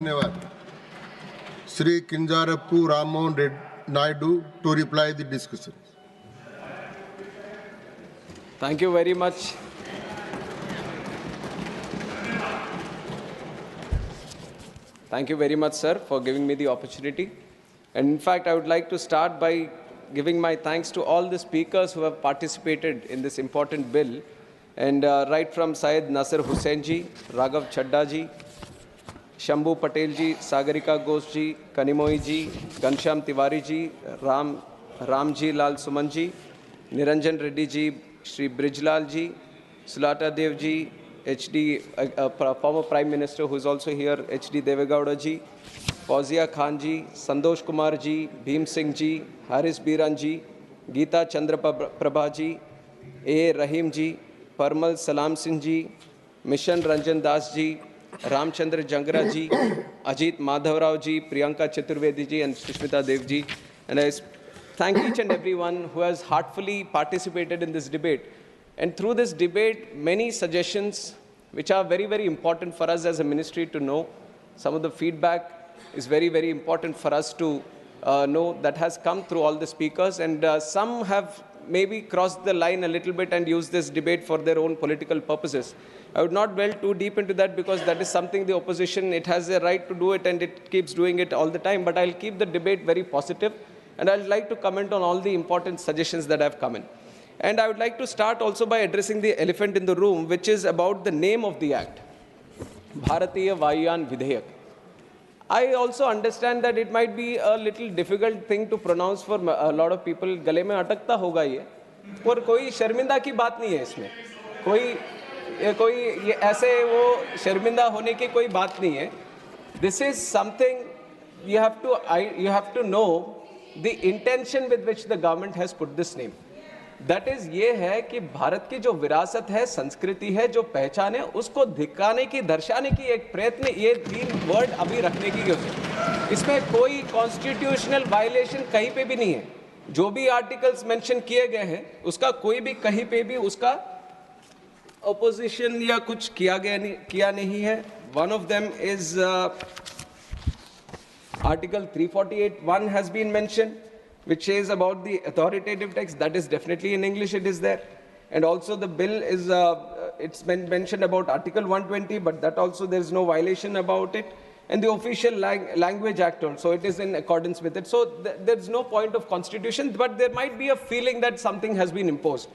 धन्यवाद. Sri Kinjarapu Rammohan Naidu to reply the discussion. Thank you very much. Thank you very much, sir, for giving me the opportunity. And in fact, I would like to start by giving my thanks to all the speakers who have participated in this important bill. And right from Syed Nasir Hussain ji, Raghav Chadda ji, Shambhu Patel ji, Sagarika Ghosh ji, Kanimoy ji, Ghanshyam Tiwari ji, Ramji Lal Suman ji, Niranjan Reddy ji, Shri Brijlal ji, Sulata Dev ji, HD, former Prime Minister who is also here, HD Devegowda ji, Fauzia Khan ji, Santosh Kumar ji, Bhim Singh ji, Haris Biran ji, Geeta Chandra Prabha ji, A. Rahim ji, Parmal Salam Singh ji, Mission Ranjan Das ji, Ramchandra Jangra ji, Ajit Madhavrao ji, Priyanka Chaturvedi ji and Sushmita Dev ji. And I thank each and everyone who has heartfully participated in this debate. And through this debate, many suggestions which are very, very important for us as a ministry to know. Some of the feedback is very, very important for us to know that has come through all the speakers. And some have maybe crossed the line a little bit and used this debate for their own political purposes. I would not delve too deep into that because that is something the opposition, it has a right to do it and it keeps doing it all the time. But I'll keep the debate very positive and I'd like to comment on all the important suggestions that have come in. And I would like to start also by addressing the elephant in the room, which is about the name of the act, Bharatiya Vayuyan Vidheyak. I also understand that it might be a little difficult thing to pronounce for a lot of people. गले में अटकता होगा ये, पर कोई शर्मिंदा की बात नहीं है इसमें. कोई ये ऐसे वो शर्मिंदा होने की कोई बात नहीं है. This is something you have to know the intention with which the government has put this name. That is ये है कि भारत की जो विरासत है, संस्कृति है, जो पहचान है, उसको दिखाने की, दर्शाने की एक प्रयत्न ये 3 वर्ड अभी रखने की है. इसमें कोई कॉन्स्टिट्यूशनल वायलेशन कहीं पे भी नहीं है. जो भी आर्टिकल्स मेंशन किए गए हैं, उसका कोई भी कहीं पे भी उसका opposition या कुछ किया नहीं है. One of them is Article 348(1) has been mentioned, which says about the authoritative text. That is definitely in English, it is there. And also the bill is, it's been mentioned about Article 120, but that also there is no violation about it. And the official language act also, it is in accordance with it. So there's no point of constitution, but there might be a feeling that something has been imposed.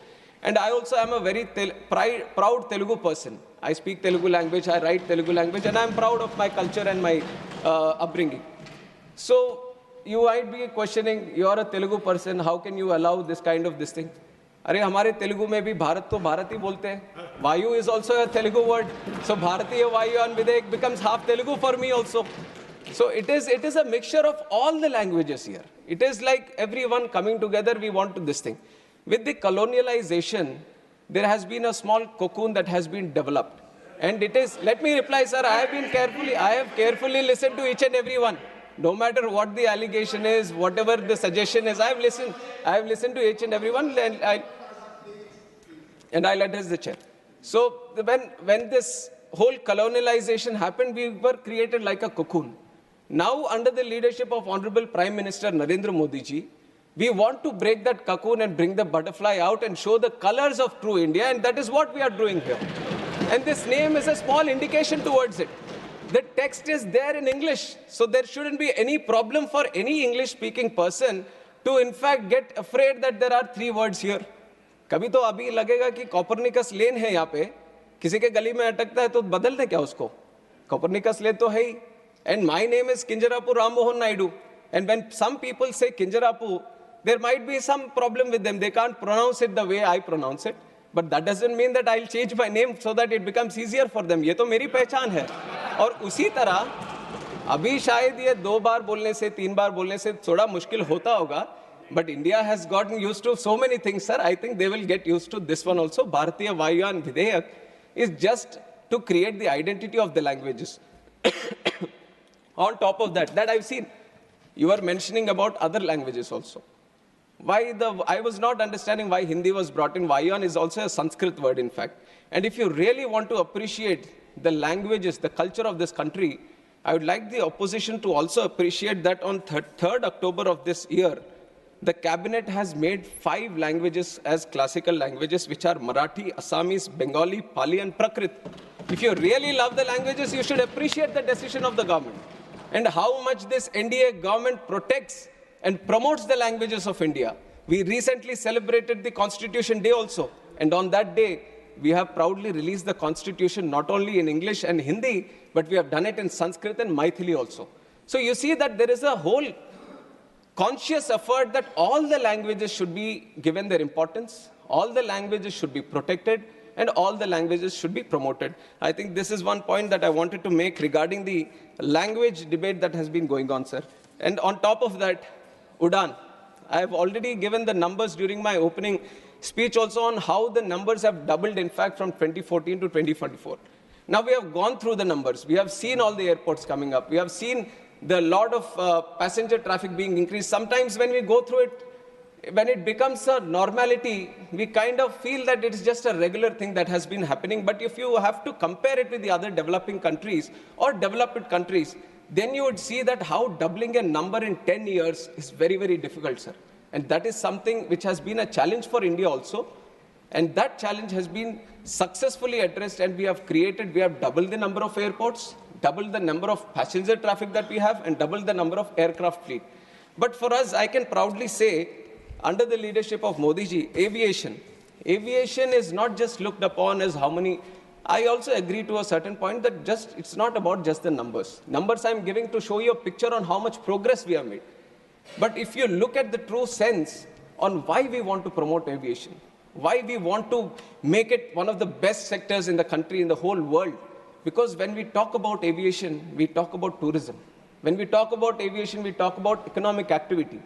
And I also am a very proud Telugu person. I speak Telugu language, I write Telugu language, and I'm proud of my culture and my upbringing. So you might be questioning, you're a Telugu person, how can you allow this kind of this thing? अरे हमारे तेलुगु में भी भारत तो भारत ही बोलते हैं. Vayu is also a Telugu word. So Bharatiya Vayuyan Vidheyak becomes half Telugu for me also. So it is a mixture of all the languages here. It is like everyone coming together, we want to this thing. With the colonialization, there has been a small cocoon that has been developed. And it is, let me reply, sir, I have carefully listened to each and every one. No matter what the allegation is, whatever the suggestion is, I have listened to each and every one, and I'll address the chair. So when this whole colonialization happened, we were created like a cocoon. Now, under the leadership of Honorable Prime Minister Narendra Modi ji, we want to break that cocoon and bring the butterfly out and show the colors of true India, and that is what we are doing here. And this name is a small indication towards it. The text is there in English, so there shouldn't be any problem for any English-speaking person to in fact get afraid that there are 3 words here. कभी तो अभी लगेगा कि Copernicus lane है यहाँ पे, किसी के गली में अटकता है तो बदल दे क्या उसको? कॉपरनिकस लेन तो है ही. And my name is Kinjarapu Rammohan Naidu. And when some people say Kinjarapu, there might be some problem with them. They can't pronounce it the way I pronounce it. But that doesn't mean that I'll change my name so that it becomes easier for them. ये तो मेरी पहचान है. और उसी तरह अभी शायद ये 2 बार बोलने से 3 बार बोलने से थोड़ा मुश्किल होता होगा. But India has gotten used to so many things, sir. I think they will get used to this one also. Bharatiya Vayuyan Vidheyak is just to create the identity of the languages. On top of that I've seen, you are mentioning about other languages also. I was not understanding why Hindi was brought in. Vayuyan is also a Sanskrit word, in fact. And if you really want to appreciate the languages, the culture of this country, I would like the opposition to also appreciate that on 3rd October of this year, the cabinet has made 5 languages as classical languages, which are Marathi, Assamese, Bengali, Pali, and Prakrit. If you really love the languages, you should appreciate the decision of the government and how much this NDA government protects and promotes the languages of India. We recently celebrated the Constitution Day also, and on that day, we have proudly released the Constitution not only in English and Hindi, but we have done it in Sanskrit and Maithili also. So you see that there is a whole conscious effort that all the languages should be given their importance, all the languages should be protected, and all the languages should be promoted. I think this is one point that I wanted to make regarding the language debate that has been going on, sir. And on top of that, Udan. I have already given the numbers during my opening speech also on how the numbers have doubled, in fact, from 2014 to 2024. Now we have gone through the numbers. We have seen all the airports coming up. We have seen the lot of passenger traffic being increased. Sometimes when we go through it, when it becomes a normality, we kind of feel that it is just a regular thing that has been happening. But if you have to compare it with the other developing countries or developed countries, then you would see that how doubling a number in 10 years is very, very difficult, sir. And that is something which has been a challenge for India also. And that challenge has been successfully addressed, and we have doubled the number of airports, doubled the number of passenger traffic that we have, and doubled the number of aircraft fleet. But for us, I can proudly say, under the leadership of Modi ji, aviation is not just looked upon as how many. I also agree to a certain point that it's not about just the numbers. Numbers I'm giving to show you a picture on how much progress we have made. But if you look at the true sense on why we want to promote aviation, why we want to make it one of the best sectors in the country, in the whole world, because when we talk about aviation, we talk about tourism. When we talk about aviation, we talk about economic activity.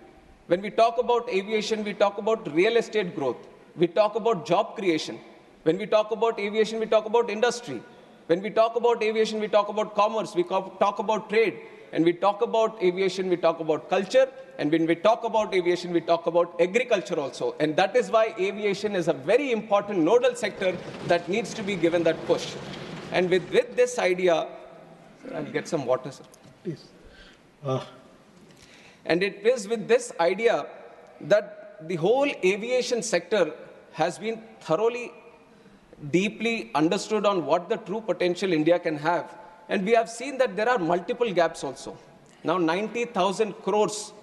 When we talk about aviation, we talk about real estate growth. We talk about job creation. When we talk about aviation, we talk about industry. When we talk about aviation, we talk about commerce, we talk about trade. And we talk about aviation, we talk about culture. And when we talk about aviation, we talk about agriculture also. And that is why aviation is a very important nodal sector that needs to be given that push. And with this idea, I'll get some water, sir. Please. And it is with this idea that the whole aviation sector has been thoroughly, deeply understood on what the true potential India can have. And we have seen that there are multiple gaps also. Now 90,000 crores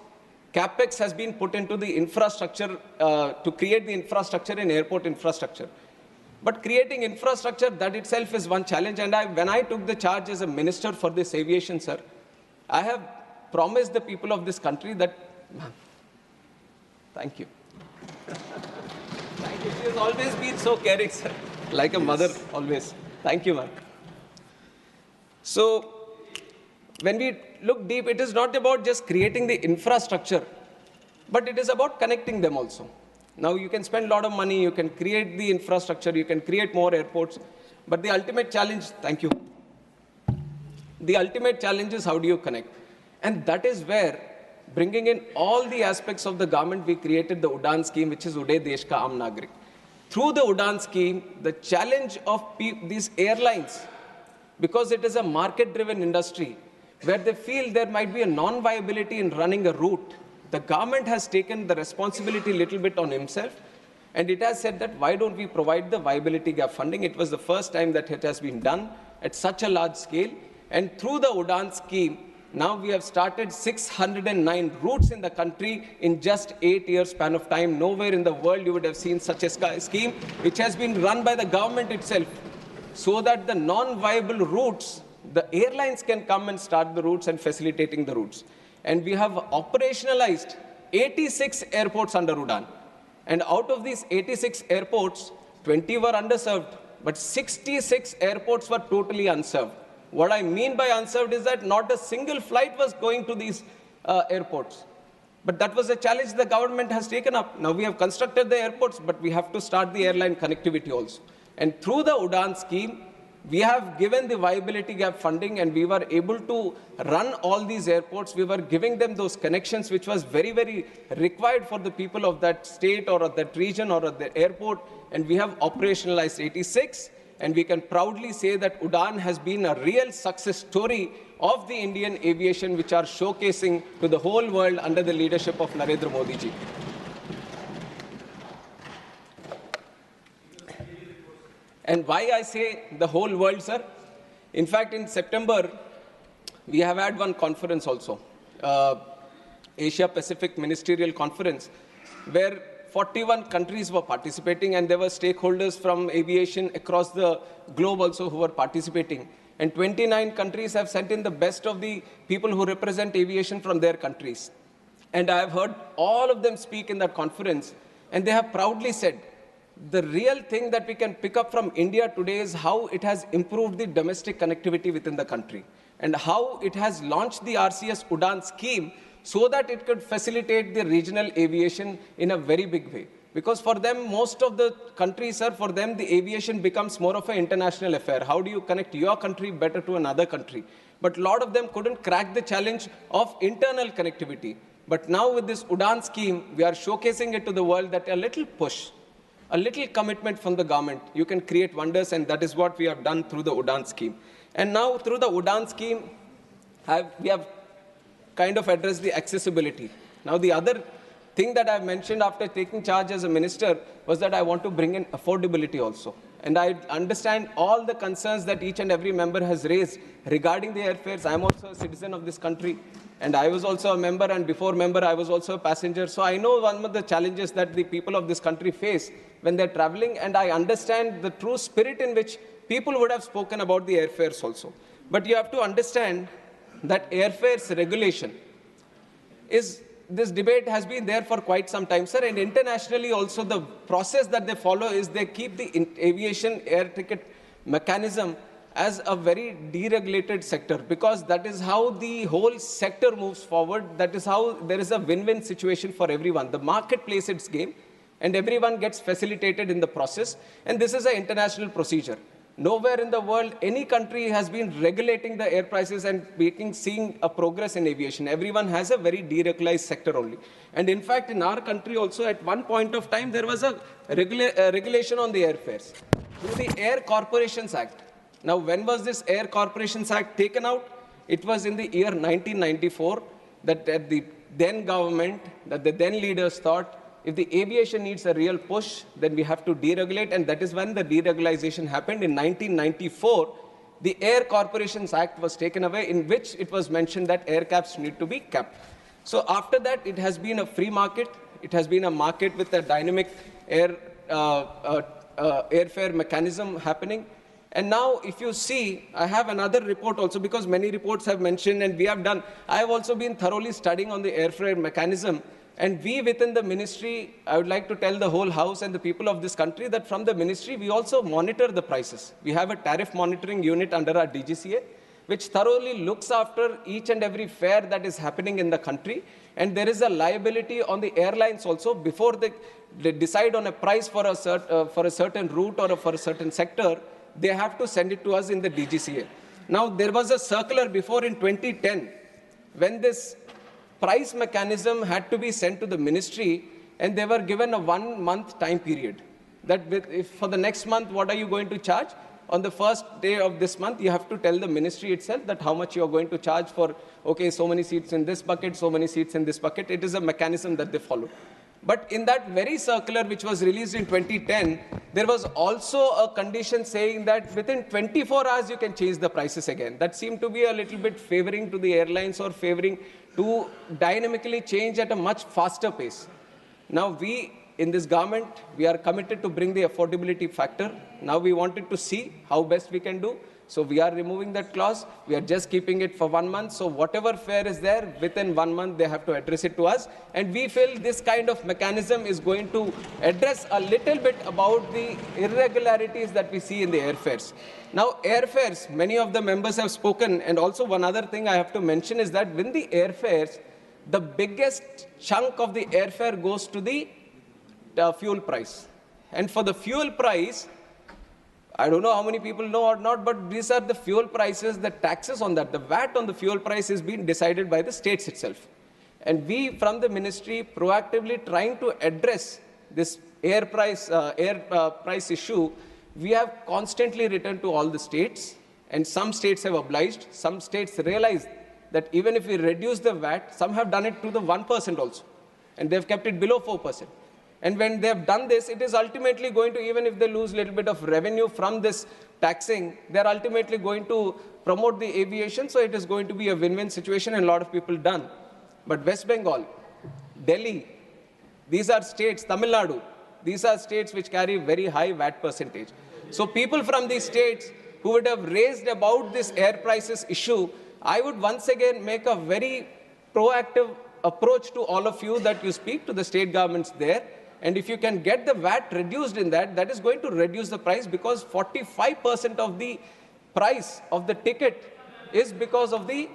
capex has been put into the infrastructure to create the infrastructure in airport infrastructure. But creating infrastructure, that itself is one challenge. And when I took the charge as a minister for this aviation, sir, I have promised the people of this country that, thank you. Thank you. She has always been so caring, sir. Like a mother, always. Thank you, ma'am. So, when we look deep, it is not about just creating the infrastructure, but it is about connecting them also. Now, you can spend a lot of money, you can create the infrastructure, you can create more airports, but the ultimate challenge, thank you. The ultimate challenge is how do you connect? And that is where, bringing in all the aspects of the government, we created the UDAN scheme, which is Uday Desh Ka Aam Nagrik. Through the UDAN scheme, the challenge of these airlines, because it is a market-driven industry, where they feel there might be a non-viability in running a route, the government has taken the responsibility a little bit on himself, and it has said that why don't we provide the viability gap funding? It was the first time that it has been done at such a large scale. And through the UDAN scheme, now we have started 609 routes in the country in just 8 years span of time. Nowhere in the world you would have seen such a scheme, which has been run by the government itself, so that the non-viable routes, the airlines can come and start the routes and facilitating the routes. And we have operationalized 86 airports under UDAN. And out of these 86 airports, 20 were underserved, but 66 airports were totally unserved. What I mean by unserved is that not a single flight was going to these airports. But that was a challenge the government has taken up. Now we have constructed the airports, but we have to start the airline connectivity also. And through the UDAN scheme, we have given the viability gap funding, and we were able to run all these airports. We were giving them those connections, which was very, very required for the people of that state or of that region or of the airport. And we have operationalized 86. And we can proudly say that Udan has been a real success story of the Indian aviation, which are showcasing to the whole world under the leadership of Narendra Modi ji. And why I say the whole world, sir? In fact, in September, we have had one conference also, Asia Pacific Ministerial Conference, where 41 countries were participating, and there were stakeholders from aviation across the globe also who were participating. And 29 countries have sent in the best of the people who represent aviation from their countries. And I have heard all of them speak in that conference, and they have proudly said, the real thing that we can pick up from India today is how it has improved the domestic connectivity within the country, and how it has launched the RCS Udan scheme so that it could facilitate the regional aviation in a very big way. Because for them, most of the countries, sir, for them, the aviation becomes more of an international affair. How do you connect your country better to another country? But a lot of them couldn't crack the challenge of internal connectivity. But now with this Udan scheme, we are showcasing it to the world that a little push, a little commitment from the government, you can create wonders, and that is what we have done through the Udan scheme. And now through the Udan scheme, we have kind of addressed the accessibility. Now the other thing that I mentioned after taking charge as a minister was that I want to bring in affordability also. And I understand all the concerns that each and every member has raised regarding the airfares. I am also a citizen of this country, and I was also a member, and before member, I was also a passenger. So I know one of the challenges that the people of this country face when they're traveling, and I understand the true spirit in which people would have spoken about the airfares also. But you have to understand that airfares regulation is, this debate has been there for quite some time, sir, and internationally also the process that they follow is they keep the aviation air ticket mechanism as a very deregulated sector, because that is how the whole sector moves forward. That is how there is a win-win situation for everyone. The market plays its game, and everyone gets facilitated in the process, and this is an international procedure. Nowhere in the world, any country has been regulating the air prices and seeing a progress in aviation. Everyone has a very deregulated sector only. And in fact, in our country also, at one point of time, there was a regulation on the airfares through the Air Corporations Act. Now, when was this Air Corporations Act taken out? It was in the year 1994 that the then government, that the then leaders thought, if the aviation needs a real push, then we have to deregulate, and that is when the deregulation happened. In 1994, the Air Corporations Act was taken away, in which it was mentioned that air caps need to be capped. So after that, it has been a free market. It has been a market with a dynamic airfare mechanism happening. And now, if you see, I have another report also, because many reports have mentioned, and we have done. I have also been thoroughly studying on the airfare mechanism. And we within the ministry, I would like to tell the whole house and the people of this country that from the ministry, we also monitor the prices. We have a tariff monitoring unit under our DGCA, which thoroughly looks after each and every fare that is happening in the country. And there is a liability on the airlines also. Before they decide on a price for a certain route or for a certain sector, they have to send it to us in the DGCA. Now, there was a circular before in 2010, when this price mechanism had to be sent to the ministry, and they were given a 1 month time period. That if for the next month, what are you going to charge? On the first day of this month, you have to tell the ministry itself that how much you are going to charge for, okay, so many seats in this bucket, so many seats in this bucket. It is a mechanism that they follow. But in that very circular, which was released in 2010, there was also a condition saying that within 24 hours, you can change the prices again. That seemed to be a little bit favoring to the airlines, or favoring to dynamically change at a much faster pace. Now, we in this government, we are committed to bring the affordability factor. Now we wanted to see how best we can do. So we are removing that clause. We are just keeping it for 1 month. So whatever fare is there, within 1 month, they have to address it to us. And we feel this kind of mechanism is going to address a little bit about the irregularities that we see in the airfares. Now, airfares, many of the members have spoken. And also one other thing I have to mention is that when the airfares, the biggest chunk of the airfare goes to the fuel price. And for the fuel price, I don't know how many people know or not, but these are the fuel prices, the taxes on that. The VAT on the fuel price is being decided by the states itself. And we, from the ministry, proactively trying to address this price issue we have constantly written to all the states, and some states have obliged, some states realize that even if we reduce the VAT, some have done it to the 1% also, and they've kept it below 4%. And when they have done this, it is ultimately going to, even if they lose a little bit of revenue from this taxing, they're ultimately going to promote the aviation, so it is going to be a win-win situation, and a lot of people done. But West Bengal, Delhi, these are states, Tamil Nadu, these are states which carry very high VAT percentage. So people from these states who would have raised about this air prices issue, I would once again make a very proactive approach to all of you that you speak to the state governments there. And if you can get the VAT reduced in that, that is going to reduce the price, because 45% of the price of the ticket is because of the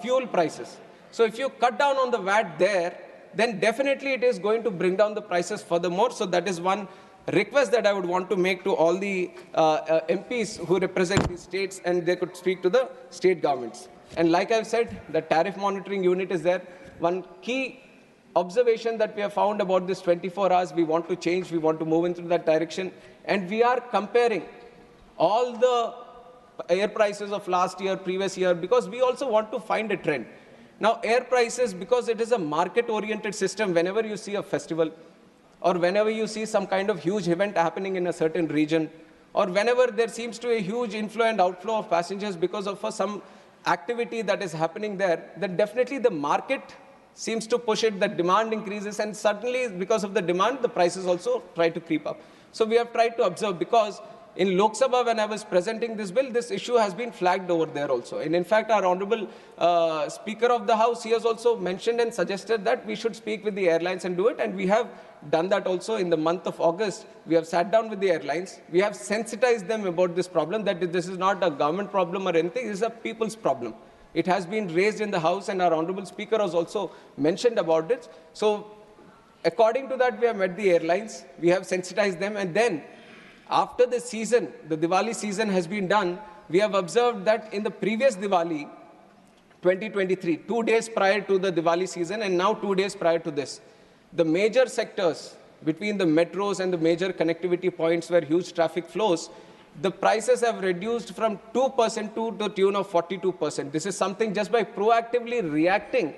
fuel prices. So if you cut down on the VAT there, then definitely it is going to bring down the prices furthermore. So that is one request that I would want to make to all the MPs who represent the states, and they could speak to the state governments. And like I've said, the tariff monitoring unit is there. One key observation that we have found about this 24 hours, we want to change, we want to move into that direction. And we are comparing all the air prices of last year, previous year, because we also want to find a trend. Now, air prices, because it is a market-oriented system, whenever you see a festival, or whenever you see some kind of huge event happening in a certain region, or whenever there seems to be a huge inflow and outflow of passengers because of some activity that is happening there, then definitely the market seems to push it, the demand increases, and suddenly because of the demand, the prices also try to creep up. So we have tried to observe, because in Lok Sabha, when I was presenting this bill, this issue has been flagged over there also. And in fact, our Honorable Speaker of the House, he has also mentioned and suggested that we should speak with the airlines and do it. And we have done that also in the month of August. We have sat down with the airlines. We have sensitized them about this problem, that this is not a government problem or anything, this is a people's problem. It has been raised in the House, and our Honorable Speaker has also mentioned about it. So according to that, we have met the airlines, we have sensitized them, and then after the season, the Diwali season has been done, we have observed that in the previous Diwali, 2023, 2 days prior to the Diwali season, and now 2 days prior to this, the major sectors between the metros and the major connectivity points where huge traffic flows, the prices have reduced from 2% to the tune of 42%. This is something just by proactively reacting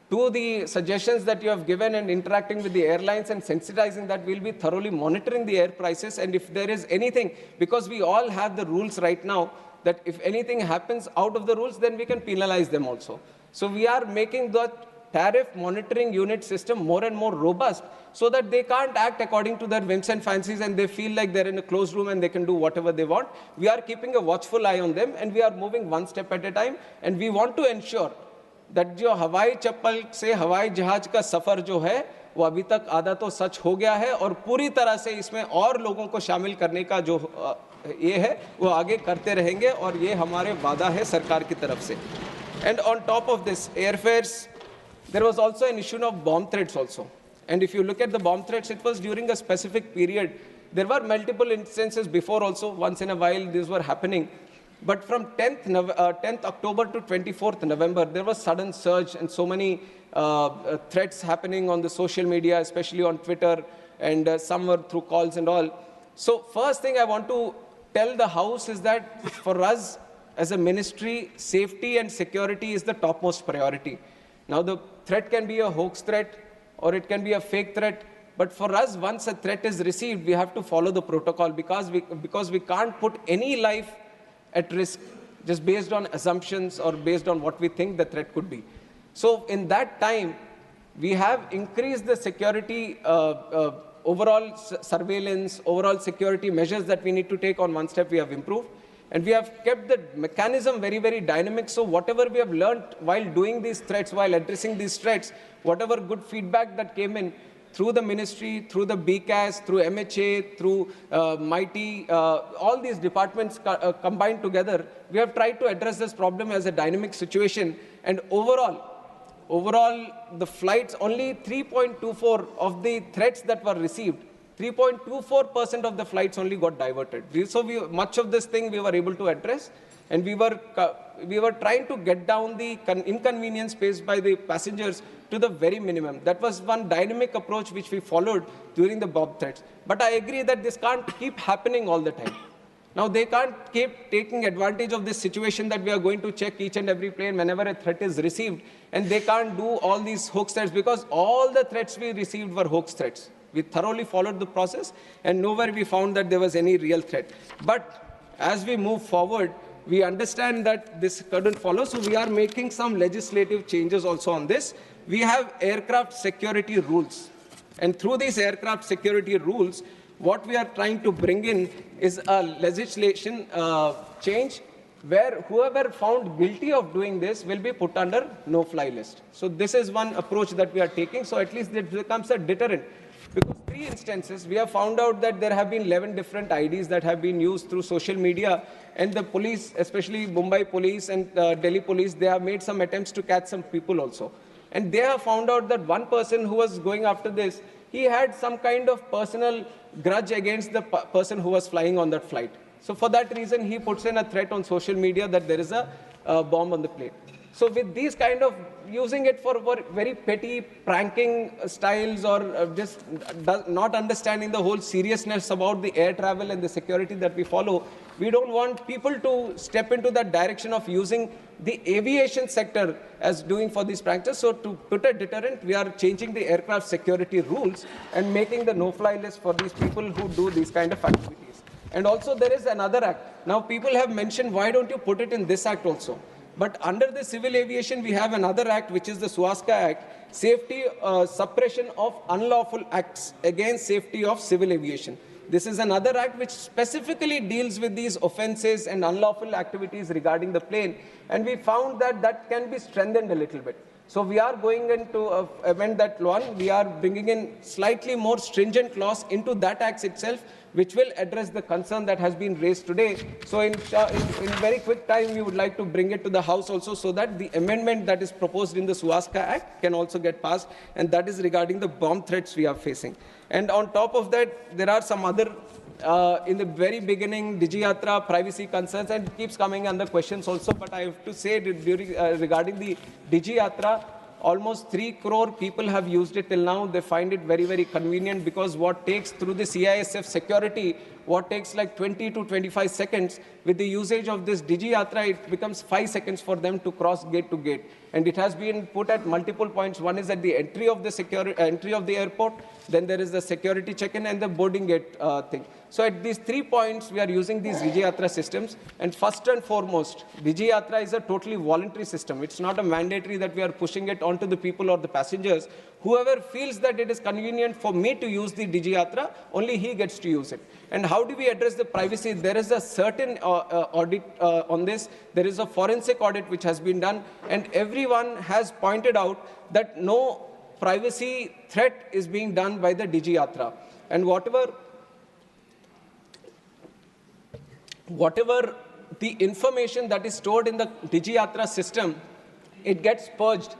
to the suggestions that you have given and interacting with the airlines and sensitizing that, we'll be thoroughly monitoring the air prices. And if there is anything, because we all have the rules right now, that if anything happens out of the rules, then we can penalize them also. So we are making the tariff monitoring unit system more and more robust, so that they can't act according to their whims and fancies, and they feel like they're in a closed room and they can do whatever they want. We are keeping a watchful eye on them, and we are moving one step at a time. And we want to ensure that जो हवाई चप्पल से हवाई जहाज का सफर जो है वो अभी तक आधा तो सच हो गया है, और पूरी तरह से इसमें और लोगों को शामिल करने का जो ये है वो आगे करते रहेंगे, और ये हमारे वादा है सरकार की तरफ से. And on top of this, airfares, there was also an issue of bomb threats also. And if you look at the bomb threats, it was during a specific period. There were multiple instances before also. Once in a while, these were happening. But from 10th October to 24th November, there was sudden surge and so many threats happening on the social media, especially on Twitter, and some were through calls and all. So first thing I want to tell the House is that for us as a ministry, safety and security is the topmost priority. Now the threat can be a hoax threat or it can be a fake threat. But for us, once a threat is received, we have to follow the protocol, because we can't put any life at risk just based on assumptions or based on what we think the threat could be. So in that time, we have increased the security, overall surveillance, overall security measures that we need to take. On one step we have improved. And we have kept the mechanism very, very dynamic. So whatever we have learned while doing these threats, while addressing these threats, whatever good feedback that came in, through the ministry, through the BCAS, through MHA, through MITI, all these departments combined together, we have tried to address this problem as a dynamic situation. And overall, the flights, only 3.24 of the threats that were received, 3.24% of the flights only got diverted. So much of this thing we were able to address, and we were we were trying to get down the inconvenience faced by the passengers to the very minimum. That was one dynamic approach which we followed during the bomb threats. But I agree that this can't keep happening all the time. Now, they can't keep taking advantage of this situation that we are going to check each and every plane whenever a threat is received, and they can't do all these hoax threats, because all the threats we received were hoax threats. We thoroughly followed the process, and nowhere we found that there was any real threat. But as we move forward, we understand that this couldn't follow, so we are making some legislative changes also on this. We have aircraft security rules, and through these aircraft security rules, what we are trying to bring in is a legislation change where whoever found guilty of doing this will be put under no-fly list. So this is one approach that we are taking, so at least it becomes a deterrent. Because 3 instances, we have found out that there have been 11 different IDs that have been used through social media, and the police, especially Mumbai police and Delhi police, they have made some attempts to catch some people also. And they have found out that one person who was going after this, he had some kind of personal grudge against the person who was flying on that flight. So for that reason, he puts in a threat on social media that there is a bomb on the plane. So with these kind of using it for very petty pranking styles, or just not understanding the whole seriousness about the air travel and the security that we follow, we don't want people to step into that direction of using the aviation sector as doing for these pranks. So to put a deterrent, we are changing the aircraft security rules and making the no-fly list for these people who do these kind of activities. And also there is another act. Now people have mentioned, why don't you put it in this act also? But under the civil aviation, we have another act, which is the Swastika Act, Safety Suppression of Unlawful Acts Against Safety of Civil Aviation. This is another act which specifically deals with these offenses and unlawful activities regarding the plane. And we found that that can be strengthened a little bit. So we are going into amend that law. We are bringing in slightly more stringent clause into that act itself, which will address the concern that has been raised today. So in very quick time, we would like to bring it to the House also, so that the amendment that is proposed in the Swastika Act can also get passed, and that is regarding the bomb threats we are facing. And on top of that, there are some other, in the very beginning, Digiyatra, privacy concerns, and it keeps coming under questions also, but I have to say that during, regarding the Digiyatra, almost 3 crore people have used it till now. They find it very, very convenient, because what takes through the CISF security, what takes like 20 to 25 seconds, with the usage of this Digiyatra, it becomes 5 seconds for them to cross gate to gate. And it has been put at multiple points. One is at the entry of the entry of the airport, then there is the security check-in and the boarding gate thing. So at these 3 points, we are using these Digiyatra systems. And first and foremost, Digiyatra is a totally voluntary system. It's not a mandatory that we are pushing it onto the people or the passengers. Whoever feels that it is convenient for me to use the Digiyatra, only he gets to use it. And how do we address the privacy? There is a certain audit on this. There is a forensic audit which has been done, and everyone has pointed out that no privacy threat is being done by the Digiyatra. And whatever the information that is stored in the Digiyatra system, it gets purged.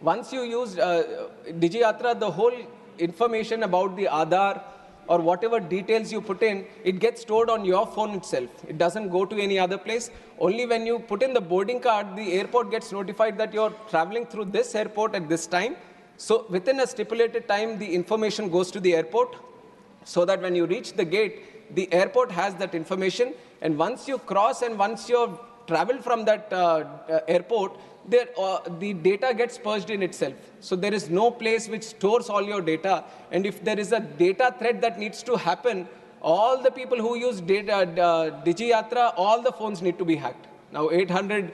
Once you use Digiyatra, the whole information about the Aadhaar or whatever details you put in, it gets stored on your phone itself. It doesn't go to any other place. Only when you put in the boarding card, the airport gets notified that you're traveling through this airport at this time. So within a stipulated time, the information goes to the airport, so that when you reach the gate, the airport has that information. And once you cross and once you've traveled from that airport, the data gets purged in itself. So there is no place which stores all your data. And if there is a data threat that needs to happen, all the people who use Digiyatra, all the phones need to be hacked. Now 800,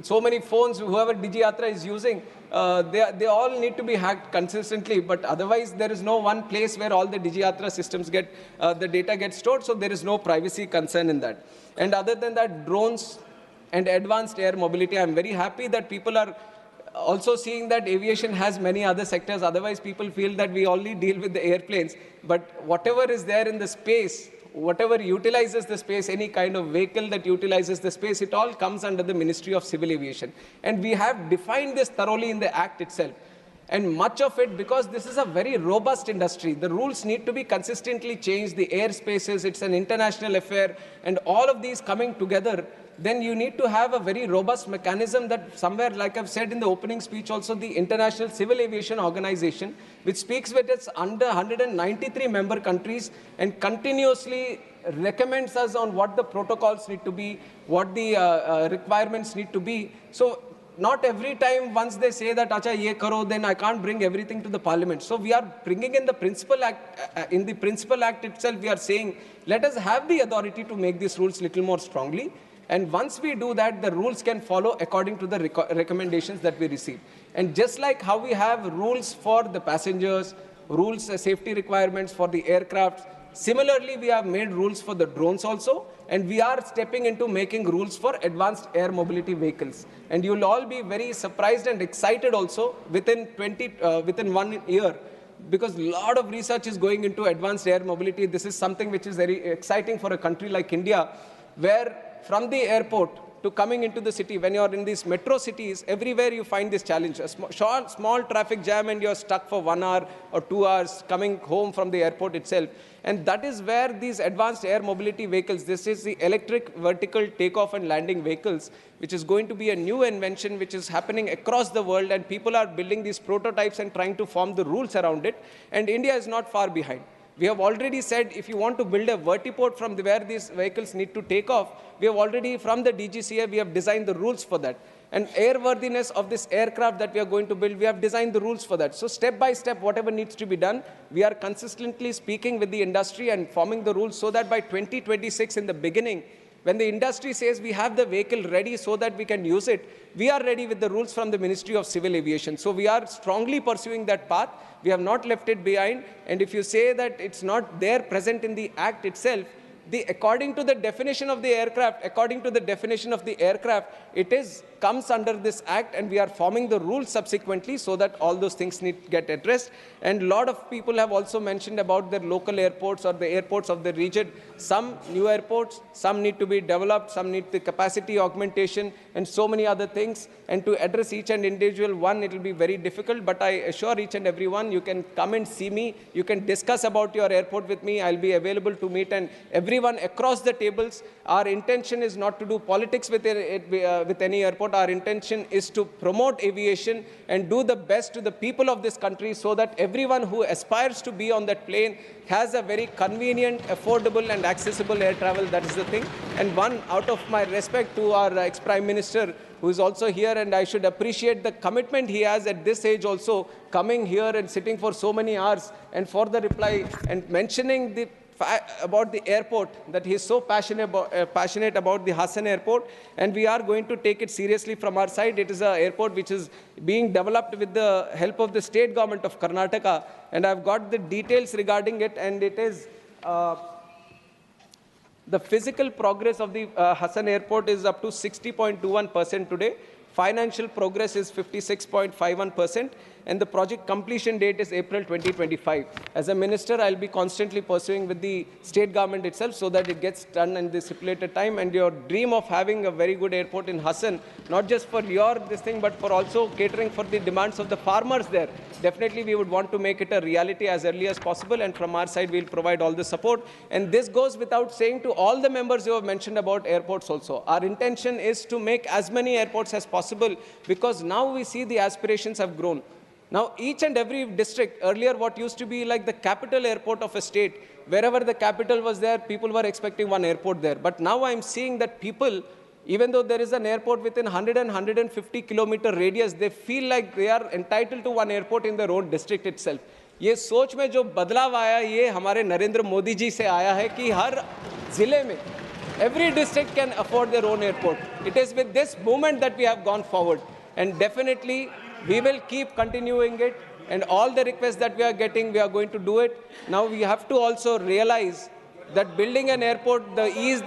so many phones, whoever Digiyatra is using, they all need to be hacked consistently, but otherwise there is no one place where all the Digiyatra systems get, the data gets stored, so there is no privacy concern in that. And other than that, drones and advanced air mobility, I'm very happy that people are also seeing that aviation has many other sectors. Otherwise, people feel that we only deal with the airplanes, but whatever is there in the space, whatever utilizes the space, any kind of vehicle that utilizes the space, it all comes under the Ministry of Civil Aviation. And we have defined this thoroughly in the Act itself. And much of it, because this is a very robust industry, the rules need to be consistently changed, the airspaces, it's an international affair, and all of these coming together, then you need to have a very robust mechanism that somewhere, like I've said in the opening speech also, the International Civil Aviation Organization, which speaks with its under 193 member countries and continuously recommends us on what the protocols need to be, what the requirements need to be. So not every time once they say that, acha, ye karo, then I can't bring everything to the parliament. So we are bringing in the principal act, in the principal act itself, we are saying, let us have the authority to make these rules little more strongly. And once we do that, the rules can follow according to the recommendations that we receive. And just like how we have rules for the passengers, rules, safety requirements for the aircraft, similarly, we have made rules for the drones also, and we are stepping into making rules for advanced air mobility vehicles. And you'll all be very surprised and excited also within 1 year, because a lot of research is going into advanced air mobility. This is something which is very exciting for a country like India, where from the airport to coming into the city, when you're in these metro cities, everywhere you find this challenge. A small traffic jam and you're stuck for 1 hour or 2 hours coming home from the airport itself. And that is where these advanced air mobility vehicles, this is the electric vertical takeoff and landing vehicles, which is going to be a new invention which is happening across the world, and people are building these prototypes and trying to form the rules around it. And India is not far behind. We have already said if you want to build a vertiport from where these vehicles need to take off, we have already, from the DGCA, we have designed the rules for that. And airworthiness of this aircraft that we are going to build, we have designed the rules for that. So step by step, whatever needs to be done, we are consistently speaking with the industry and forming the rules so that by 2026 in the beginning, when the industry says we have the vehicle ready so that we can use it, we are ready with the rules from the Ministry of Civil Aviation. So we are strongly pursuing that path. We have not left it behind. And if you say that it's not there present in the Act itself, according to the definition of the aircraft, it comes under this Act, and we are forming the rules subsequently so that all those things need to get addressed. And a lot of people have also mentioned about their local airports or the airports of the region. Some new airports, some need to be developed, some need the capacity augmentation, and so many other things. And to address each and individual one, it will be very difficult, but I assure each and every one, you can come and see me, you can discuss about your airport with me, I'll be available to meet, and everyone across the tables. Our intention is not to do politics with any airport. Our intention is to promote aviation and do the best to the people of this country so that everyone who aspires to be on that plane has a very convenient, affordable and accessible air travel. That is the thing. And one, out of my respect to our ex-Prime Minister, who is also here, and I should appreciate the commitment he has at this age also, coming here and sitting for so many hours, and for the reply and mentioning about the airport, that he is so passionate about the Hassan airport, and we are going to take it seriously from our side. It is an airport which is being developed with the help of the state government of Karnataka, and I've got the details regarding it, and it is the physical progress of the Hassan airport is up to 60.21% today. Financial progress is 56.51%, and the project completion date is April 2025. As a minister, I'll be constantly pursuing with the state government itself so that it gets done in the stipulated time. And your dream of having a very good airport in Hassan, not just for this thing, but for also catering for the demands of the farmers there, definitely we would want to make it a reality as early as possible. And from our side, we'll provide all the support. And this goes without saying to all the members who have mentioned about airports also. Our intention is to make as many airports as possible, because now we see the aspirations have grown. Now, each and every district, earlier what used to be like the capital airport of a state, wherever the capital was there, people were expecting one airport there. But now I'm seeing that people, even though there is an airport within 100 and 150 kilometer radius, they feel like they are entitled to one airport in their own district itself. ये सोच में जो बदलाव आया, ये हमारे नरेंद्र मोदी जी से आया है कि हर जिले में every district can afford their own airport. It is with this movement that we have gone forward, and definitely we will keep continuing it, and all the requests that we are getting, we are going to do it. Now we have to also realize that building an airport, the ease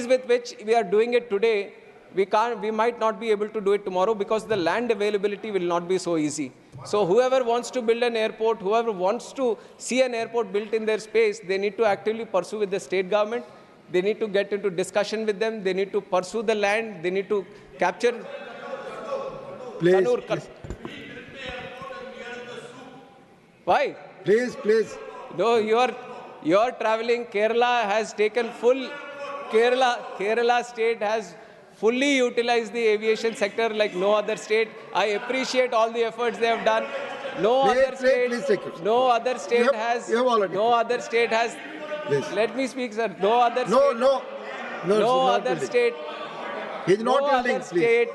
with which we are doing it today, we might not be able to do it tomorrow, because the land availability will not be so easy. So whoever wants to build an airport, whoever wants to see an airport built in their space, they need to actively pursue with the state government. They need to get into discussion with them. They need to pursue the land. They need to capture. Please. Why? Please. No, you are traveling. Kerala has taken full. Kerala state has fully utilized the aviation sector like no other state. I appreciate all the efforts they have done. No Please, other state, please take it. no other state You have has, already no other state has. Please. Let me speak, sir. No other No, state, no. No, no it's not other yielding. state, He's not no yielding, other please. state,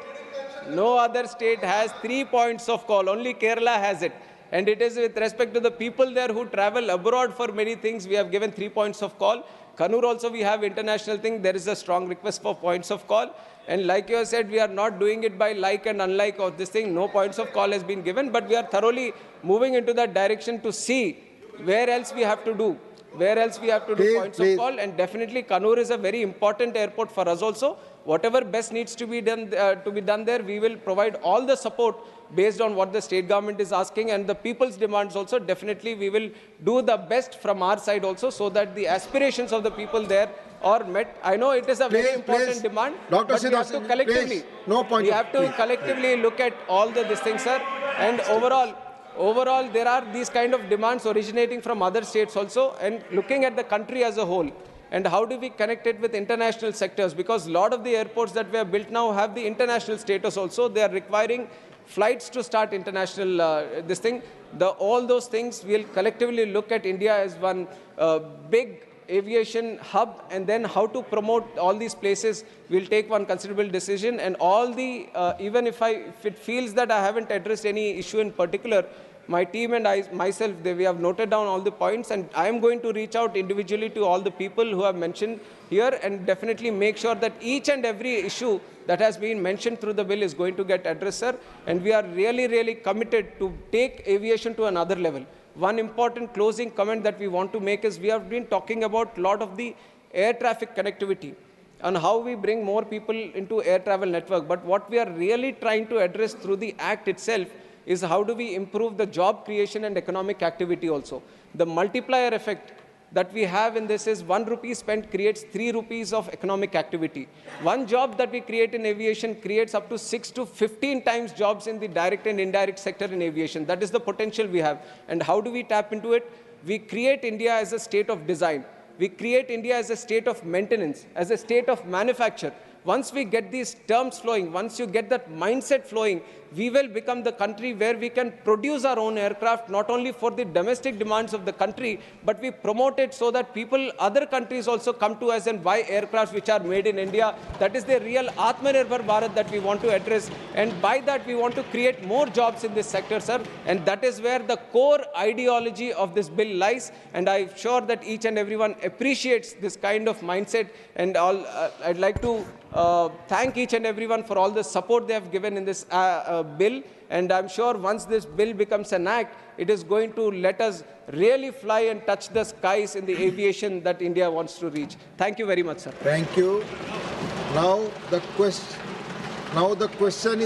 no other state has 3 points of call. Only Kerala has it. And it is with respect to the people there who travel abroad for many things, we have given 3 points of call. Kannur also we have international thing. There is a strong request for points of call. And like you have said, we are not doing it by like and unlike of this thing. No points of call has been given, but we are thoroughly moving into that direction to see where else we have to do. Where else we have to do Please, points please. of call, and definitely Kannur is a very important airport for us also. Whatever best needs to be done there, we will provide all the support based on what the state government is asking and the people's demands also. Definitely we will do the best from our side also so that the aspirations of the people there are met. I know it is a very Please, important please. demand, Dr. but we have to Srinivasan, collectively, please. No point we of- have to please. collectively look at all these things, sir. And overall, there are these kind of demands originating from other states also, and looking at the country as a whole. And how do we connect it with international sectors? Because a lot of the airports that we have built now have the international status also. They are requiring flights to start international this thing. All those things we'll collectively look at India as one big aviation hub, and then how to promote all these places. We'll take one considerable decision, and all the even if it feels that I haven't addressed any issue in particular, my team and I myself, we have noted down all the points, and I am going to reach out individually to all the people who have mentioned here and definitely make sure that each and every issue that has been mentioned through the bill is going to get addressed, sir. And we are really, really committed to take aviation to another level. One important closing comment that we want to make is we have been talking about a lot of the air traffic connectivity and how we bring more people into air travel network. But what we are really trying to address through the act itself is how do we improve the job creation and economic activity also. The multiplier effect that we have in this is 1 rupee spent creates 3 rupees of economic activity. One job that we create in aviation creates up to 6 to 15 times jobs in the direct and indirect sector in aviation. That is the potential we have. And how do we tap into it? We create India as a state of design. We create India as a state of maintenance, as a state of manufacture. Once we get these terms flowing, once you get that mindset flowing, we will become the country where we can produce our own aircraft, not only for the domestic demands of the country, but we promote it so that people, other countries also come to us and buy aircraft which are made in India. That is the real Atmanirbhar Bharat that we want to address. And by that, we want to create more jobs in this sector, sir. And that is where the core ideology of this bill lies. And I'm sure that each and everyone appreciates this kind of mindset. And I'd like to thank each and everyone for all the support they have given in this bill. And I'm sure once this bill becomes an act, it is going to let us really fly and touch the skies in the aviation that India wants to reach. Thank you very much, sir. Thank you. Now the question is